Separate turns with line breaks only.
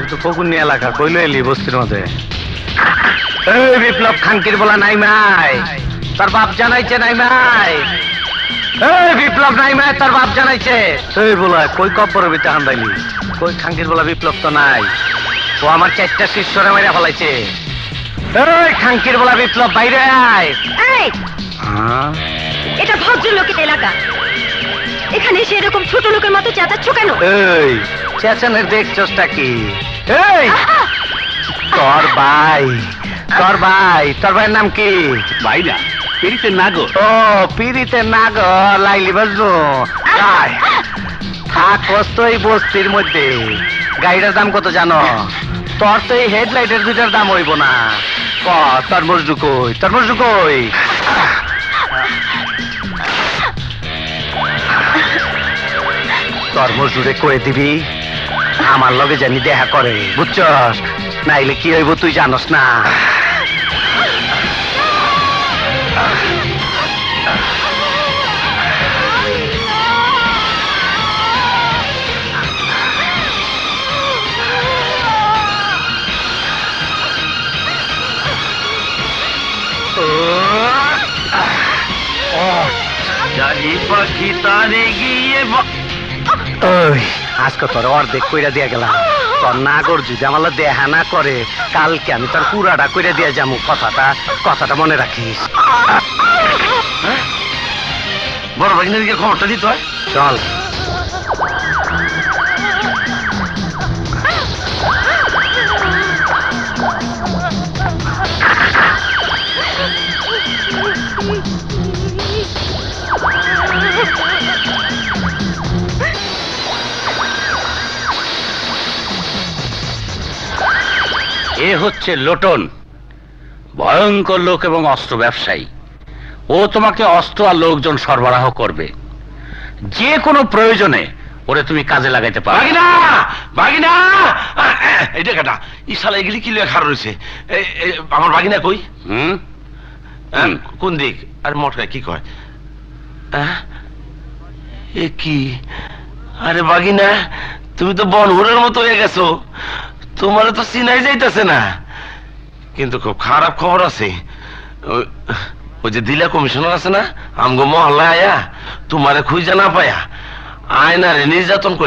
তো ফকুনি এলাকা কইলো এলি বস্তির মধ্যে। এই বিপ্লব খানকির বলা নাই মাই, তোর বাপ জানাইছে নাই মাই। এই বিপ্লব নাই মাই, তোর বাপ জানাইছে। এই বলা কই কব্বরের ভিতরে হান্দাইলি, কই খানকির বলা বিপ্লব তো নাই, ও আমার 4টা শিষ্যরে মাইরা ফেলাইছে। এই খানকির বলা বিপ্লব বাইরে আয়।
এই এটা ভদ্রলোকের এলাকা, এখানে এসে এরকম ছোট লোকের মতো চেঁচাচ্ছ কেন?
এই চেঁচানের দেখছসটা কি? এই তোর ভাই, তোর ভাইয়ের নাম কি?
ভাই না, পিরিতের নাগর।
ও পিরিতের নাগর, লাইলি বাজবো। থাকস তো এই বস্তির মধ্যে। গাড়িটার দাম কত জানো? তোর তো এই হেডলাইটের 2টার দাম হইব না। ক তোর মজদু কই, তোর মজদু কই? তোর মজদুরে কয়ে দিবি আমার লগে জানি দেখা করে, বুঝছস? নাইলে কি হইব তুই জানস না। আজকে তোর অর্ধেক কইরা দিয়া গেলাম, তোর নাগর যদি আমার দেখা না করে কালকে আমি তোর পুরাটা কইরা দিয়া যাবো। কথাটা মনে রাখিস।
বড় ভাগিনাকে খবরটা দিতে হয়।
চল।
এ হচ্ছে লোটন, ভয়ঙ্কর লোক এবং অস্ত্র ব্যবসায়ী। ও তোমাকে অস্ত্র আর লোকজন সরবরাহ করবে, যে কোনো প্রয়োজনে ওরে তুমি কাজে লাগাইতে পারো।
ভাগিনা, ভাগিনা, এটা কাটা ইশালা এগুলি কি লেখা রয়েছে? আমার ভাগিনা কই? কোন দিক? আর মটকা কি কয়? এ কি? আরে ভাগিনা, তুমি তো বনহুরের মতো হয়ে গেছো, তোমার তো চিনাই যাইতেছে না। কিন্তু খুব খারাপ খবর আছে। ওই যে দিলা কমিশনার আছে না, আমগো মহল্লা আয়া তোমারে খুঁজে না পায়া আয়নারে নির্যাতন